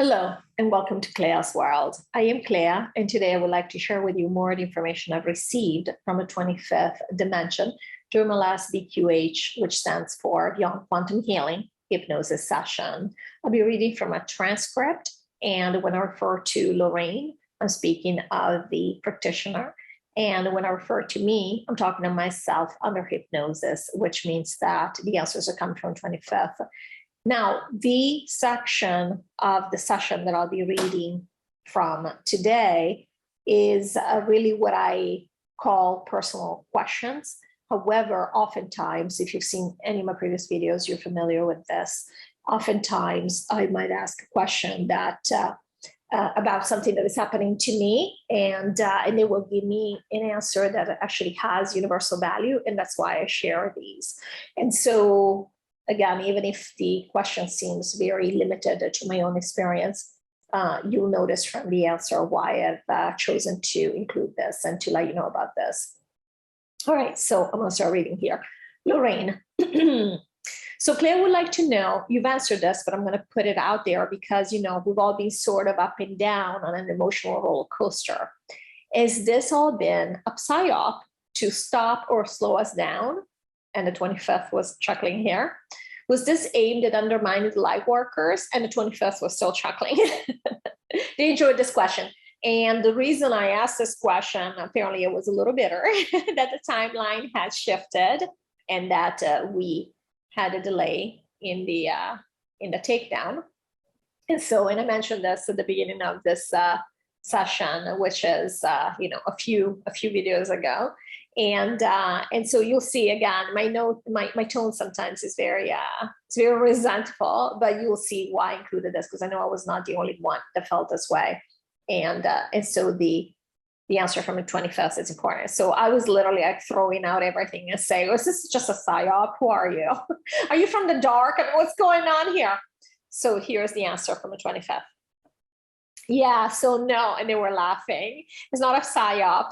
Hello, and welcome to CLEA'S World. I am Clea, and today I would like to share with you more of the information I've received from a 25th dimension during my last BQH, which stands for Beyond Quantum Healing Hypnosis Session. I'll be reading from a transcript, and when I refer to Lorrayne, I'm speaking of the practitioner. And when I refer to me, I'm talking to myself under hypnosis, which means that the answers are coming from 25th. Now, the section of the session that I'll be reading from today is really what I call personal questions. However, oftentimes, if you've seen any of my previous videos, you're familiar with this. Oftentimes, I might ask a question that about something that is happening to me, and they will give me an answer that actually has universal value, and that's why I share these. And so, again, even if the question seems very limited to my own experience, you'll notice from the answer why I've chosen to include this and to let you know about this. All right, so I'm going to start reading here. Lorrayne. So Claire would like to know, you've answered this, but I'm going to put it out there because, you know, we've all been sort of up and down on an emotional roller coaster. Has this all been a PSY-OP to stop or slow us down? And the 25th was chuckling here. Was this aimed at undermining the light workers? And the 25th was still chuckling. They enjoyed this question. And the reason I asked this question, apparently it was a little bitter, that the timeline had shifted and that we had a delay in the takedown. And so, and I mentioned this at the beginning of this session, which is, you know, a few videos ago. And so you'll see again, my tone sometimes is very resentful, but you'll see why I included this, because I know I was not the only one that felt this way. And so the answer from the 25th is important. So I was literally like throwing out everything and saying, "Was this just a PSY-OP? Who are you? Are you from the dark? And what's going on here?" So here's the answer from the 25th. Yeah, so no, and they were laughing. It's not a PSY-OP.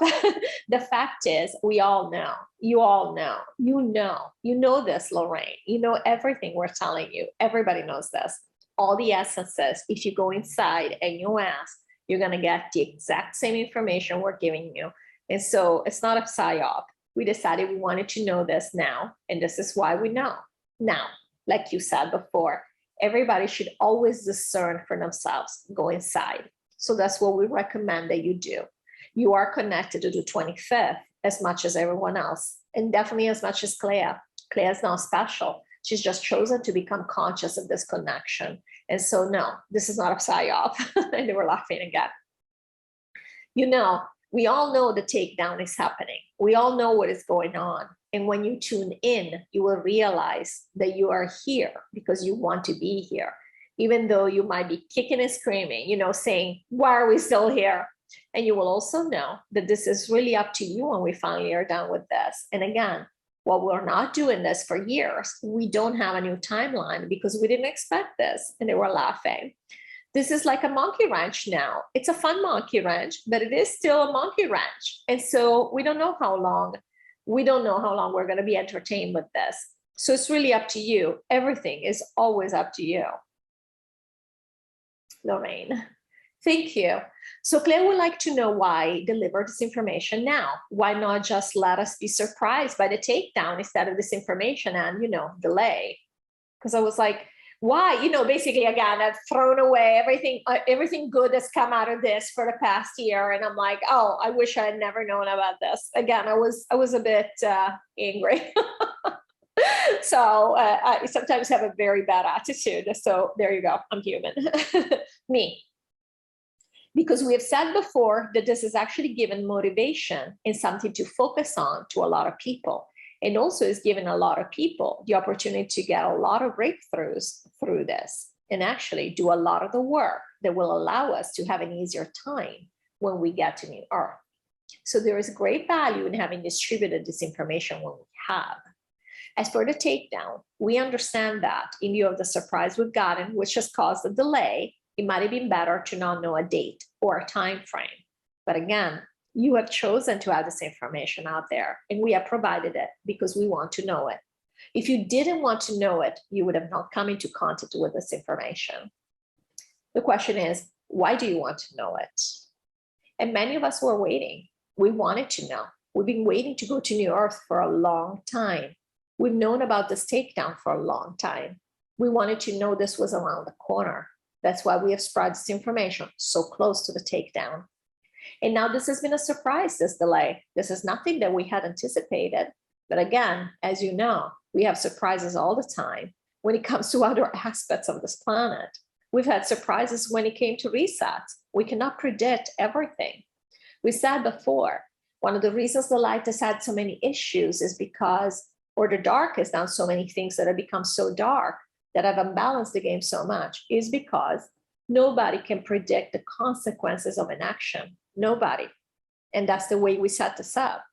The fact is, we all know, you all know, you know this, Lorrayne. You know everything we're telling you. Everybody knows this. All the essences, if you go inside and you ask, you're going to get the exact same information we're giving you. And so it's not a PSY-OP. We decided we wanted to know this now, and this is why we know. Now, like you said before, everybody should always discern for themselves, go inside. So that's what we recommend that you do. You are connected to the 25th as much as everyone else, and definitely as much as Clea. Clea is not special. She's just chosen to become conscious of this connection. And so, no, this is not a PSY-OP. And they were laughing again. You know, we all know the takedown is happening. We all know what is going on. And when you tune in, you will realize that you are here because you want to be here, even though you might be kicking and screaming, you know, saying, why are we still here? And you will also know that this is really up to you when we finally are done with this. And again, while we're not doing this for years, we don't have a new timeline because we didn't expect this. And they were laughing. This is like a monkey wrench now. It's a fun monkey wrench, but it is still a monkey wrench. And so we don't know how long. We don't know how long we're going to be entertained with this. So it's really up to you. Everything is always up to you. Lorrayne, thank you. So Claire would like to know why deliver this information now. Why not just let us be surprised by the takedown instead of this information and, you know, delay? Because I was like, why? You know, basically, again, I've thrown away everything good that's come out of this for the past year. And I'm like, oh, I wish I had never known about this. Again, I was a bit angry. So I sometimes have a very bad attitude. So there you go. I'm human. Me. Because we have said before that this is actually given motivation and something to focus on to a lot of people. And also is giving a lot of people the opportunity to get a lot of breakthroughs through this and actually do a lot of the work that will allow us to have an easier time when we get to New Earth. So there is great value in having distributed this information when we have. As for the takedown, we understand that in view of the surprise we've gotten, which has caused a delay, it might have been better to not know a date or a time frame. But again, you have chosen to have this information out there, and we have provided it because we want to know it. If you didn't want to know it, you would have not come into contact with this information. The question is, why do you want to know it? And many of us were waiting. We wanted to know. We've been waiting to go to New Earth for a long time. We've known about this takedown for a long time. We wanted to know this was around the corner. That's why we have spread this information so close to the takedown. And now this has been a surprise, this delay. This is nothing that we had anticipated. But again, as you know, we have surprises all the time when it comes to other aspects of this planet. We've had surprises when it came to resets. We cannot predict everything. We said before, one of the reasons the light has had so many issues is because, or the dark has done so many things that have become so dark that have unbalanced the game so much, is because nobody can predict the consequences of an action. Nobody. And that's the way we set this up,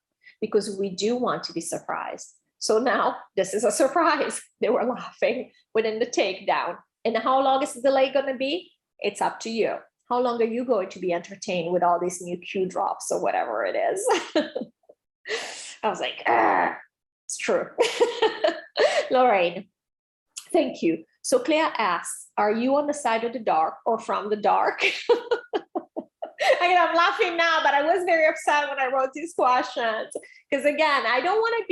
because we do want to be surprised. So now this is a surprise. They were laughing within the takedown. And how long is the delay going to be? It's up to you. How long are you going to be entertained with all these new Q drops or whatever it is? I was like, it's true. Lorrayne, thank you. So Claire asks, are you on the side of the dark or from the dark? I'm laughing now, but I was very upset when I wrote these questions. Because again, I don't want to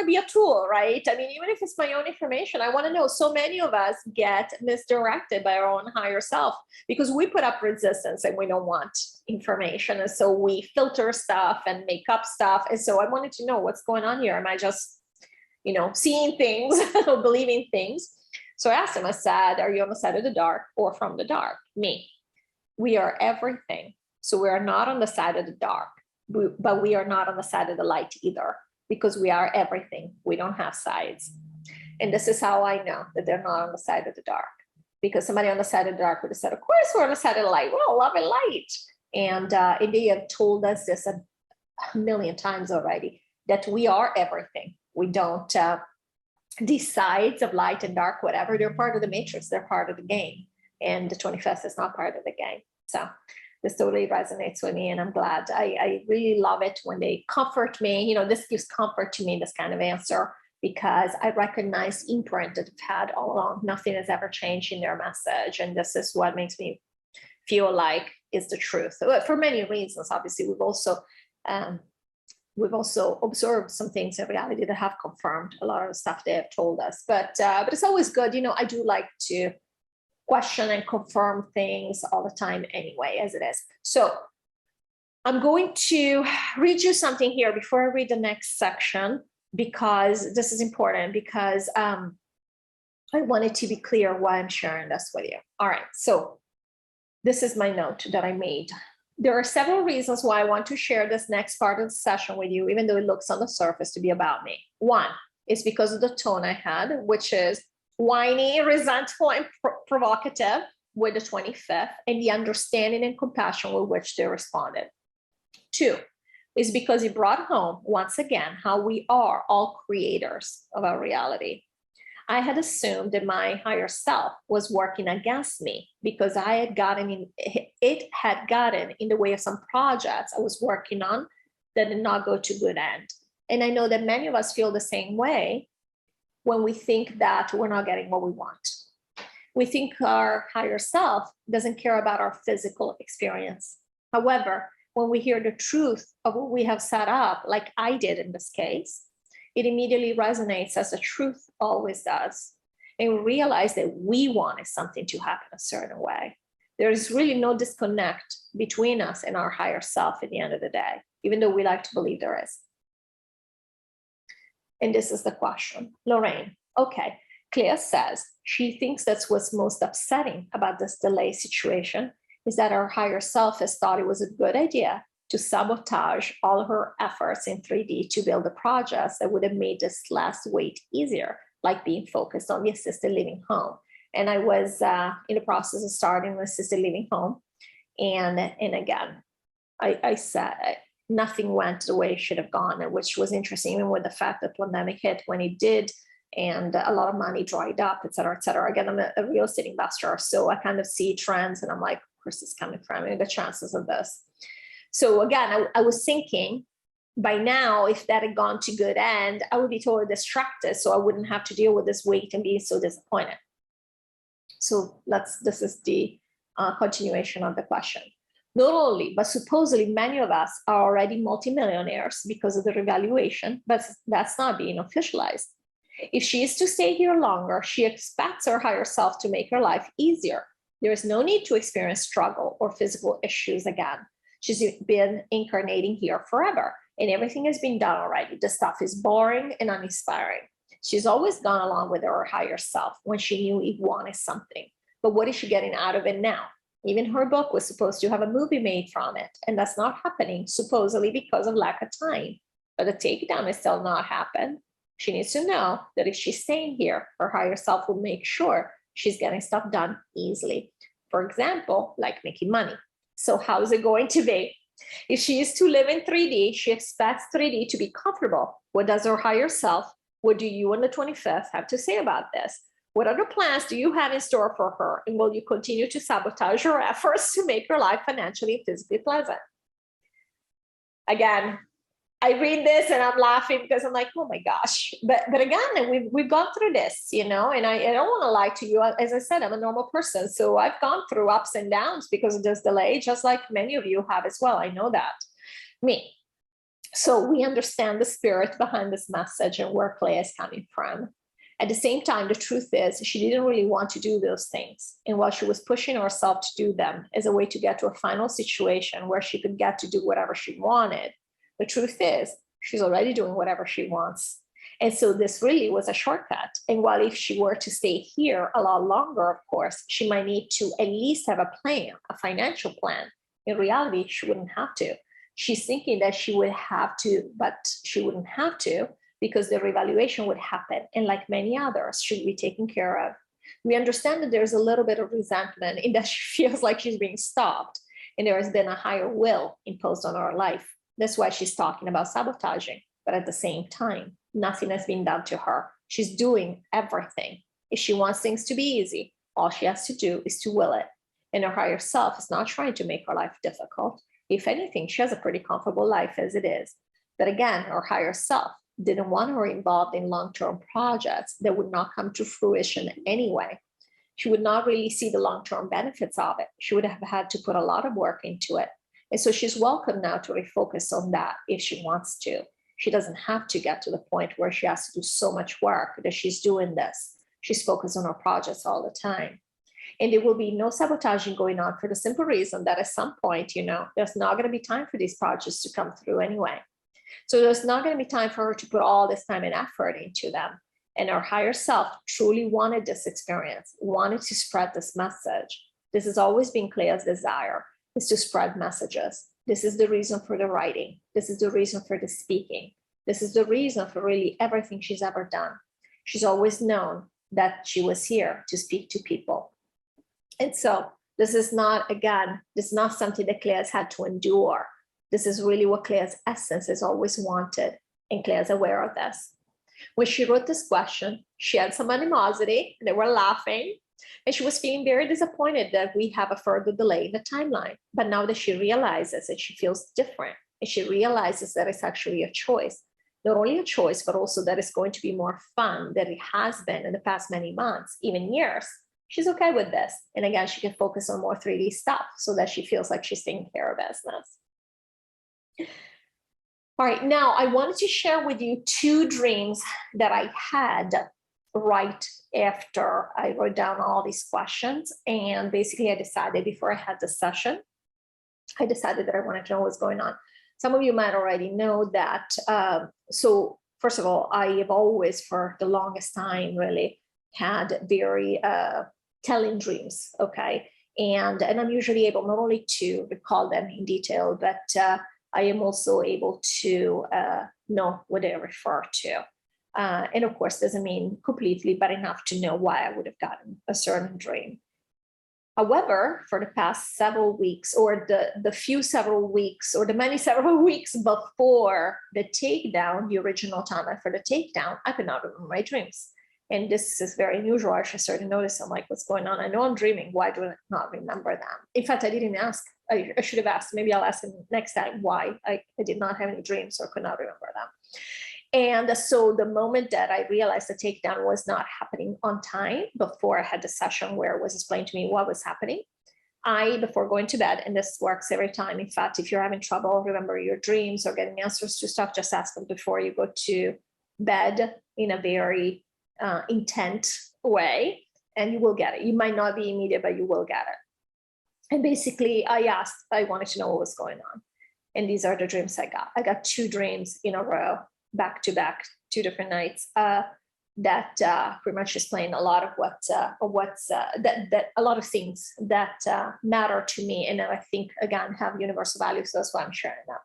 be a tool, right? I mean, even if it's my own information, I want to know. So many of us get misdirected by our own higher self because we put up resistance and we don't want information. And so we filter stuff and make up stuff. And so I wanted to know what's going on here. Am I just, seeing things or believing things? So I asked him, I said, are you on the side of the dark or from the dark? Me. We are everything. So we are not on the side of the dark, but we are not on the side of the light either, because we are everything. We don't have sides. And this is how I know that they're not on the side of the dark, because somebody on the side of the dark would have said, of course we're on the side of the light. We all love and light. And they have told us this a million times already, that we are everything. We don't, these sides of light and dark, whatever, they're part of the matrix. They're part of the game. And the 25th is not part of the game. So this totally resonates with me, and I'm glad. I really love it when they comfort me. This gives comfort to me, this kind of answer, because I recognize imprint that I've had all along. Nothing has ever changed in their message. And this is what makes me feel like is the truth. For many reasons, obviously, we've also observed some things in reality that have confirmed a lot of the stuff they have told us. But it's always good. I do like to question and confirm things all the time anyway, as it is. So I'm going to read you something here before I read the next section, because this is important, because I wanted to be clear why I'm sharing this with you. All right, so this is my note that I made. There are several reasons why I want to share this next part of the session with you, even though it looks on the surface to be about me. One is because of the tone I had, which is whiny, resentful, and provocative with the 25th, and the understanding and compassion with which they responded. Two is because he brought home, once again, how we are all creators of our reality. I had assumed that my higher self was working against me because it had gotten in the way of some projects I was working on that did not go to good end. And I know that many of us feel the same way when we think that we're not getting what we want. We think our higher self doesn't care about our physical experience. However, when we hear the truth of what we have set up, like I did in this case, it immediately resonates, as the truth always does. And we realize that we wanted something to happen a certain way. There is really no disconnect between us and our higher self at the end of the day, even though we like to believe there is. And this is the question. Lorrayne, okay, Claire says she thinks that's what's most upsetting about this delay situation, is that our higher self has thought it was a good idea to sabotage all her efforts in 3D to build the projects that would have made this last wait easier, like being focused on the assisted living home. And I was in the process of starting an assisted living home. And again, I said nothing went the way it should have gone, which was interesting, even with the fact that the pandemic hit when it did, and a lot of money dried up, et cetera, et cetera. Again, I'm a real estate investor, so I kind of see trends and I'm like, where's this coming from? And the chances of this. So again, I was thinking by now, if that had gone to good end, I would be totally distracted, so I wouldn't have to deal with this wait and being so disappointed. So this is the continuation of the question. Not only, but supposedly many of us are already multimillionaires because of the revaluation, but that's not being officialized. If she is to stay here longer, she expects her higher self to make her life easier. There is no need to experience struggle or physical issues again. She's been incarnating here forever, and everything has been done already. The stuff is boring and uninspiring. She's always gone along with her higher self when she knew Eve wanted something. But what is she getting out of it now? Even her book was supposed to have a movie made from it, and that's not happening, supposedly because of lack of time. But the takedown is still not happened. She needs to know that if she's staying here, her higher self will make sure she's getting stuff done easily. For example, like making money. So how is it going to be? If she is to live in 3D, she expects 3D to be comfortable. What does her higher self, what do you on the 25th have to say about this? What other plans do you have in store for her? And will you continue to sabotage her efforts to make her life financially and physically pleasant? Again, I read this and I'm laughing because I'm like, oh my gosh. But again, we've gone through this, you know, and I don't want to lie to you. As I said, I'm a normal person. So I've gone through ups and downs because of this delay, just like many of you have as well. I know that. Me. So we understand the spirit behind this message and where Clea is coming from. At the same time, the truth is she didn't really want to do those things. And while she was pushing herself to do them as a way to get to a final situation where she could get to do whatever she wanted, the truth is she's already doing whatever she wants. And so this really was a shortcut. And while if she were to stay here a lot longer, of course, she might need to at least have a plan, a financial plan. In reality, she wouldn't have to. She's thinking that she would have to, but she wouldn't have to, because the revaluation would happen, and like many others, should be taken care of. We understand that there's a little bit of resentment in that she feels like she's being stopped, and there has been a higher will imposed on her life. That's why she's talking about sabotaging, but at the same time, nothing has been done to her. She's doing everything. If she wants things to be easy, all she has to do is to will it. And her higher self is not trying to make her life difficult. If anything, she has a pretty comfortable life as it is. But again, her higher self didn't want her involved in long-term projects that would not come to fruition anyway. She would not really see the long-term benefits of it. She would have had to put a lot of work into it. And so she's welcome now to refocus on that if she wants to. She doesn't have to get to the point where she has to do so much work that she's doing this. She's focused on her projects all the time. And there will be no sabotaging going on for the simple reason that at some point, you know, there's not going to be time for these projects to come through anyway. So there's not going to be time for her to put all this time and effort into them. And her higher self truly wanted this experience, wanted to spread this message. This has always been Clea's desire, is to spread messages. This is the reason for the writing. This is the reason for the speaking. This is the reason for really everything she's ever done. She's always known that she was here to speak to people. And so this is not, again, this is not something that Clea has had to endure. This is really what Clea's essence has always wanted, and Clea's aware of this. When she wrote this question, she had some animosity, they were laughing, and she was feeling very disappointed that we have a further delay in the timeline. But now that she realizes that she feels different, and she realizes that it's actually a choice, not only a choice, but also that it's going to be more fun than it has been in the past many months, even years, she's okay with this. And again, she can focus on more 3D stuff so that she feels like she's taking care of business. All right, now I wanted to share with you two dreams that I had right after I wrote down all these questions. And basically I decided before I had the session, I decided that I wanted to know what's going on. Some of you might already know that. So first of all, I have always, for the longest time, really had very telling dreams, okay? And I'm usually able not only to recall them in detail, but I am also able to know what they refer to. And of course, doesn't mean completely, but enough to know why I would have gotten a certain dream. However, for the past several weeks, or the few several weeks, or the many several weeks before the takedown, the original timeline for the takedown, I could not remember my dreams. And this is very unusual. I should start to notice, I'm like, what's going on? I know I'm dreaming. Why do I not remember them? In fact, I didn't ask. I should have asked. Maybe I'll ask him next time why I did not have any dreams or could not remember them. And so the moment that I realized the takedown was not happening on time, before I had the session where it was explained to me what was happening, before going to bed, and this works every time. In fact, if you're having trouble remembering your dreams or getting answers to stuff, just ask them before you go to bed in a very intent way, and you will get it. You might not be immediate, but you will get it. And basically, I wanted to know what was going on. And these are the dreams I got. I got 2 dreams in a row, back to back, 2 different nights. That pretty much explain a lot of that a lot of things that matter to me, and I think again have universal value. So that's why I'm sharing that.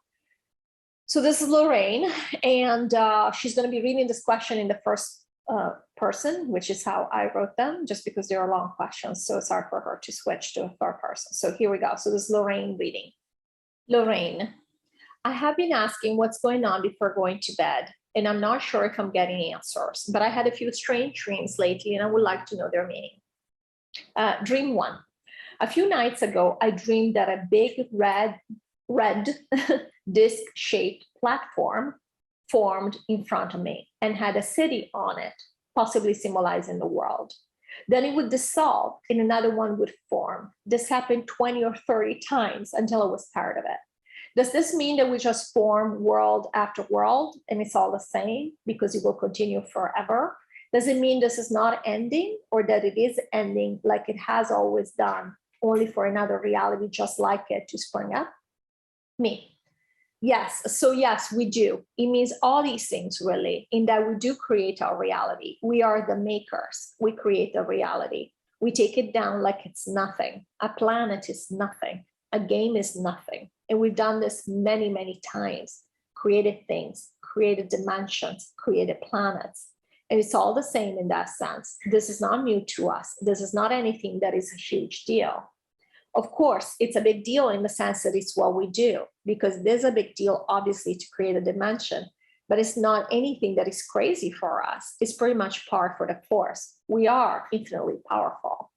So this is Lorrayne, and she's going to be reading this question in the first person, which is how I wrote them, just because they are long questions. So it's hard for her to switch to a third person. So here we go. So this is Lorrayne reading. Lorrayne, I have been asking what's going on before going to bed, and I'm not sure if I'm getting answers, but I had a few strange dreams lately, and I would like to know their meaning. Dream 1. A few nights ago, I dreamed that a big red disc-shaped platform formed in front of me and had a city on it, possibly symbolizing the world. Then it would dissolve and another one would form. This happened 20 or 30 times until I was tired of it. Does this mean that we just form world after world and it's all the same because it will continue forever? Does it mean this is not ending, or that it is ending like it has always done, only for another reality just like it to spring up? Me. Yes. So yes, we do. It means all these things really, in that we do create our reality. We are the makers. We create the reality. We take it down like it's nothing. A planet is nothing. A game is nothing. And we've done this many, many times, created things, created dimensions, created planets. And it's all the same in that sense. This is not new to us. This is not anything that is a huge deal. Of course, it's a big deal in the sense that it's what we do, because there's a big deal, obviously, to create a dimension, but it's not anything that is crazy for us. It's pretty much par for the course. We are infinitely powerful.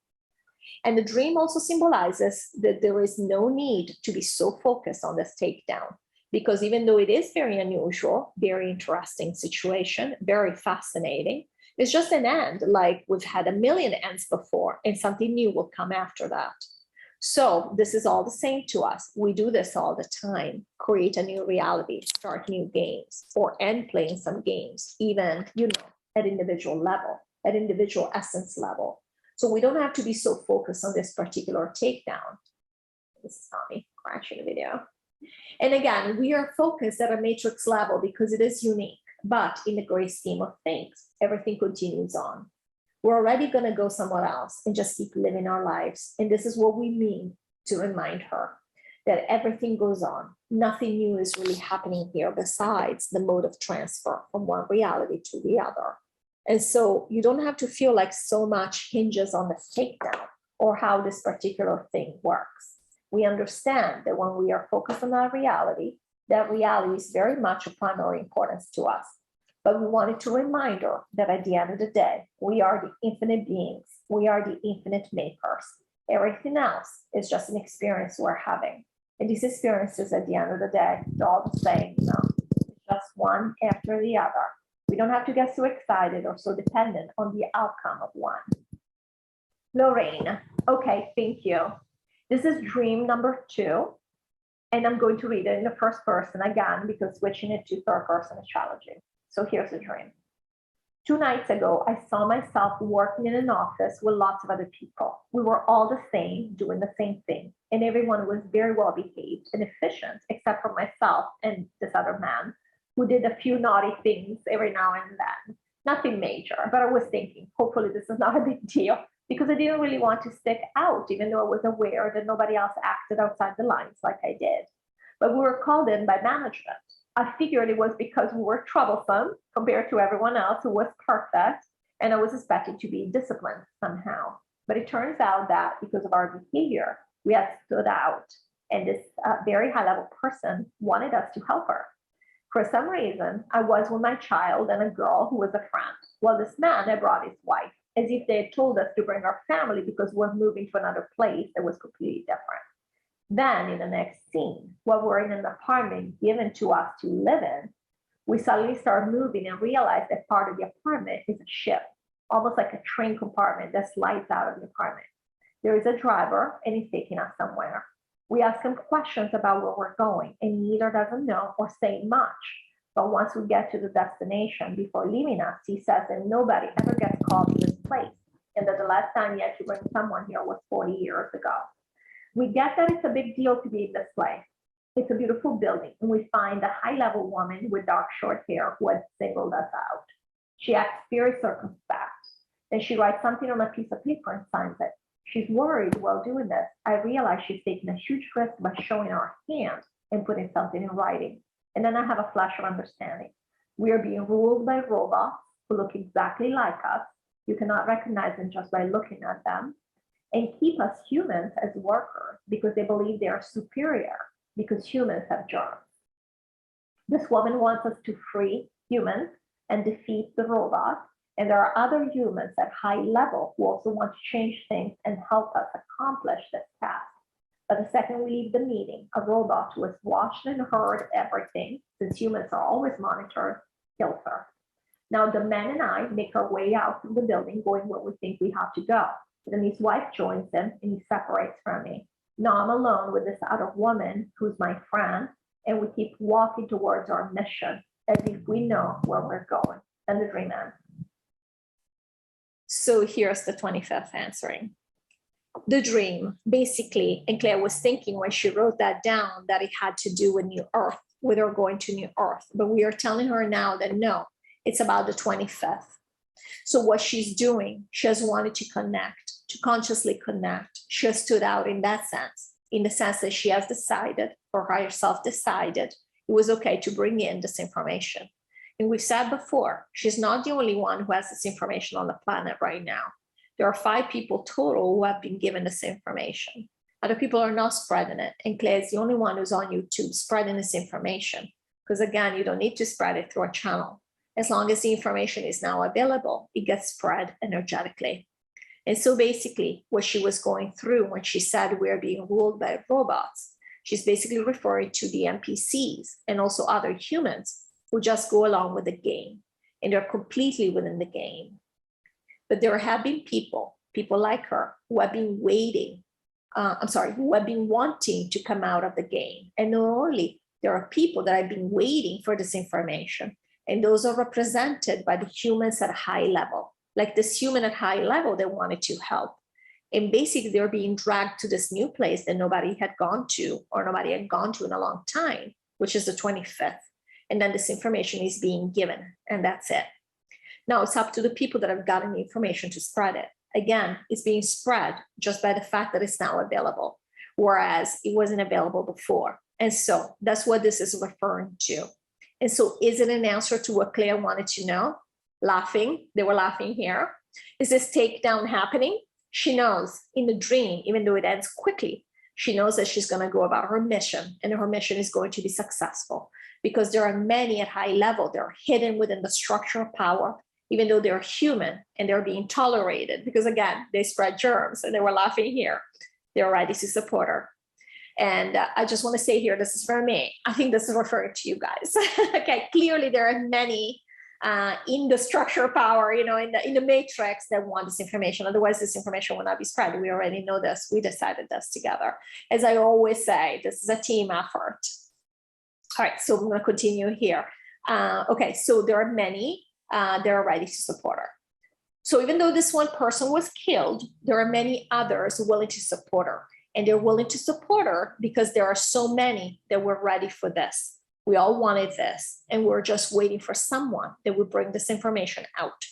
And the dream also symbolizes that there is no need to be so focused on this takedown, because even though it is very unusual, very interesting situation, very fascinating, it's just an end. Like we've had a million ends before, and something new will come after that. So this is all the same to us. We do this all the time, create a new reality, start new games, or end playing some games, even, at individual level, at individual essence level. So we don't have to be so focused on this particular takedown. This is not me crashing the video. And again, we are focused at a matrix level because it is unique, but in the great scheme of things, everything continues on. We're already going to go somewhere else and just keep living our lives. And this is what we mean to remind her that everything goes on. Nothing new is really happening here besides the mode of transfer from one reality to the other. And so you don't have to feel like so much hinges on the takedown or how this particular thing works. We understand that when we are focused on our reality, that reality is very much of primary importance to us. But we wanted to remind her that at the end of the day, we are the infinite beings. We are the infinite makers. Everything else is just an experience we're having. And these experiences at the end of the day, they're all the same, It's just one after the other. We don't have to get so excited or so dependent on the outcome of one. Lorrayne, okay, thank you. This is dream number 2. And I'm going to read it in the first person again, because switching it to third person is challenging. So here's the dream. 2 nights ago, I saw myself working in an office with lots of other people. We were all the same, doing the same thing. And everyone was very well behaved and efficient, except for myself and this other man, who did a few naughty things every now and then. Nothing major, but I was thinking, hopefully this is not a big deal, because I didn't really want to stick out, even though I was aware that nobody else acted outside the lines like I did. But we were called in by management. I figured it was because we were troublesome compared to everyone else who was perfect, and I was expected to be disciplined somehow. But it turns out that because of our behavior, we had stood out, and this very high-level person wanted us to help her. For some reason, I was with my child and a girl who was a friend, while this man had brought his wife, as if they had told us to bring our family because we were moving to another place that was completely different. Then in the next scene, while we're in an apartment given to us to live in, we suddenly start moving and realize that part of the apartment is a ship, almost like a train compartment that slides out of the apartment. There is a driver and he's taking us somewhere. We ask him questions about where we're going and he either doesn't know or say much. But once we get to the destination, before leaving us, he says that nobody ever gets called to this place and that the last time he had to bring someone here was 40 years ago. We get that it's a big deal to be in this place. It's a beautiful building, and we find a high-level woman with dark short hair who had singled us out. She acts very circumspect, and she writes something on a piece of paper and signs it. She's worried while doing this. I realize she's taking a huge risk by showing her hand and putting something in writing. And then I have a flash of understanding. We are being ruled by robots who look exactly like us. You cannot recognize them just by looking at them, and keep us humans as workers because they believe they are superior because humans have germs. This woman wants us to free humans and defeat the robots. And there are other humans at high level who also want to change things and help us accomplish this task. But the second we leave the meeting, a robot who has watched and heard everything, since humans are always monitored, kills her. Now the man and I make our way out from the building going where we think we have to go. Then his wife joins him and he separates from me. Now I'm alone with this other woman who's my friend, and we keep walking towards our mission as if we know where we're going. And the dream ends. So here's the 25th answering. The dream, basically, and Claire was thinking when she wrote that down that it had to do with New Earth, with her going to New Earth. But we are telling her now that no, it's about the 25th. So what she's doing, she has wanted to connect, to consciously connect. She has stood out in that sense, in the sense that she has decided, or herself decided, it was okay to bring in this information. And we've said before, she's not the only one who has this information on the planet right now. There are 5 people total who have been given this information. Other people are not spreading it. And Claire is the only one who's on YouTube spreading this information. Because again, you don't need to spread it through a channel. As long as the information is now available, it gets spread energetically. And so basically what she was going through when she said we're being ruled by robots, she's basically referring to the NPCs and also other humans who just go along with the game. And they're completely within the game. But there have been people like her, who have been waiting, who have been wanting to come out of the game. And not only, there are people that have been waiting for this information. And those are represented by the humans at a high level, like this human at high level that wanted to help. And basically they're being dragged to this new place that nobody had gone to, or nobody had gone to in a long time, which is the 25th. And then this information is being given, and that's it. Now it's up to the people that have gotten the information to spread it. Again, it's being spread just by the fact that it's now available, whereas it wasn't available before. And so that's what this is referring to. And so is it an answer to what Claire wanted to know? Laughing, they were laughing here. Is this takedown happening? She knows in the dream, even though it ends quickly, she knows that she's going to go about her mission, and her mission is going to be successful because there are many at high level. They're hidden within the structure of power, even though they're human and they're being tolerated because again, they spread germs, and they were laughing here. They're ready to support her. And I just want to say here, this is for me. I think this is referring to you guys. Okay, clearly there are many in the structure of power, in the matrix that want this information. Otherwise, this information will not be spread. We already know this. We decided this together. As I always say, this is a team effort. All right, so I'm going to continue here. Okay, so there are many that are ready to support her. So even though this one person was killed, there are many others willing to support her. And they're willing to support her because there are so many that were ready for this. We all wanted this, and we're just waiting for someone that would bring this information out.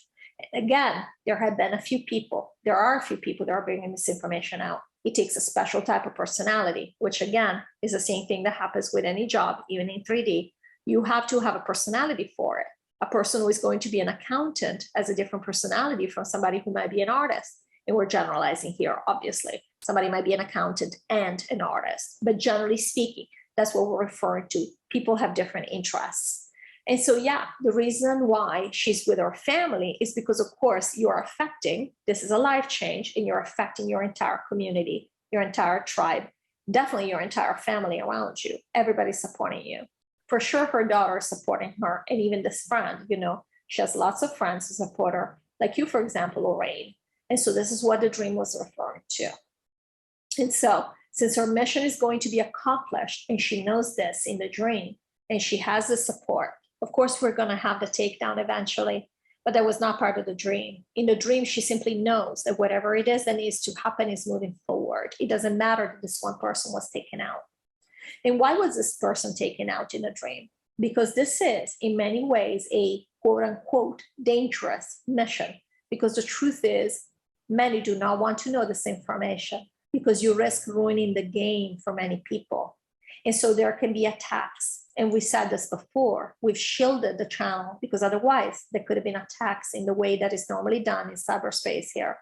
And again, there are a few people that are bringing this information out. It takes a special type of personality, which again, is the same thing that happens with any job, even in 3D. You have to have a personality for it. A person who is going to be an accountant has a different personality from somebody who might be an artist. And we're generalizing here, obviously. Somebody might be an accountant and an artist, but generally speaking, that's what we're referring to. People have different interests. And so, yeah, the reason why she's with her family is because, of course, you're affecting, this is a life change, and you're affecting your entire community, your entire tribe, definitely your entire family around you. Everybody's supporting you. For sure, her daughter is supporting her, and even this friend, she has lots of friends who support her, like you, for example, Lorrayne. And so this is what the dream was referring to. And so since her mission is going to be accomplished, and she knows this in the dream, and she has the support, of course, we're going to have the takedown eventually, but that was not part of the dream. In the dream, she simply knows that whatever it is that needs to happen is moving forward. It doesn't matter that this one person was taken out. And why was this person taken out in a dream? Because this is, in many ways, a quote unquote dangerous mission. Because the truth is, many do not want to know this information because you risk ruining the game for many people. And so there can be attacks. And we said this before, we've shielded the channel because otherwise there could have been attacks in the way that is normally done in cyberspace here.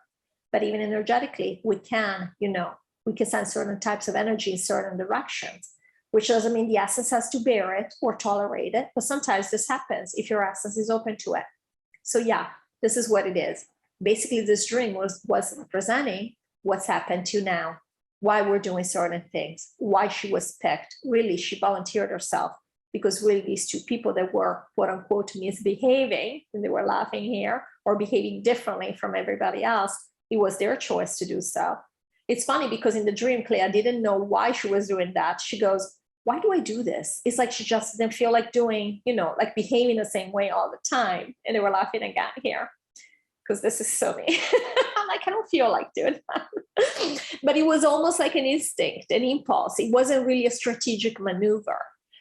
But even energetically, we can send certain types of energy in certain directions, which doesn't mean the essence has to bear it or tolerate it. But sometimes this happens if your essence is open to it. So yeah, this is what it is. Basically, this dream was representing what's happened to now, why we're doing certain things, why she was picked. Really, she volunteered herself because really these two people that were quote unquote misbehaving, and they were laughing here, or behaving differently from everybody else, it was their choice to do so. It's funny because in the dream, Clea didn't know why she was doing that. She goes, why do I do this? It's like she just didn't feel like doing, like behaving the same way all the time. And they were laughing again here because this is so me. I'm like, I don't feel like doing that. But it was almost like an instinct, an impulse. It wasn't really a strategic maneuver.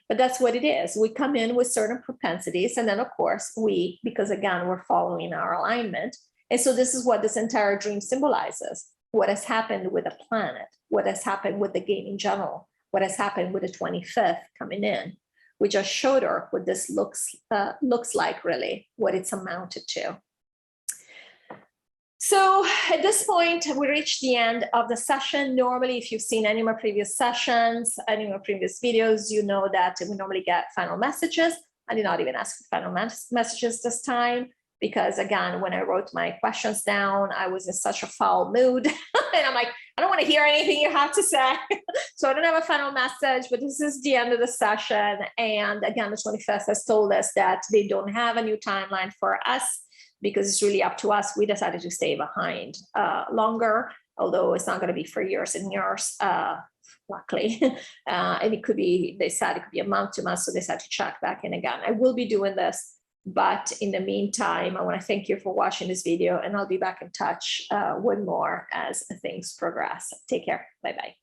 But that's what it is. We come in with certain propensities. And then, of course, because again, we're following our alignment. And so this is what this entire dream symbolizes. What has happened with the planet, what has happened with the game in general, what has happened with the 25th coming in. We just showed her what this looks like, really, what it's amounted to. So at this point, we reached the end of the session. Normally, if you've seen any of my previous sessions, any of my previous videos, you know that we normally get final messages. I did not even ask for final messages this time because, again, when I wrote my questions down, I was in such a foul mood. And I'm like, I don't want to hear anything you have to say. So I don't have a final message, but this is the end of the session. And again, the 25th has told us that they don't have a new timeline for us, because it's really up to us. We decided to stay behind longer, although it's not going to be for years and years, luckily. And it could be, they said it could be a month, 2 months, so they said to check back in again. I will be doing this, but in the meantime, I want to thank you for watching this video, and I'll be back in touch with more as things progress. Take care. Bye-bye.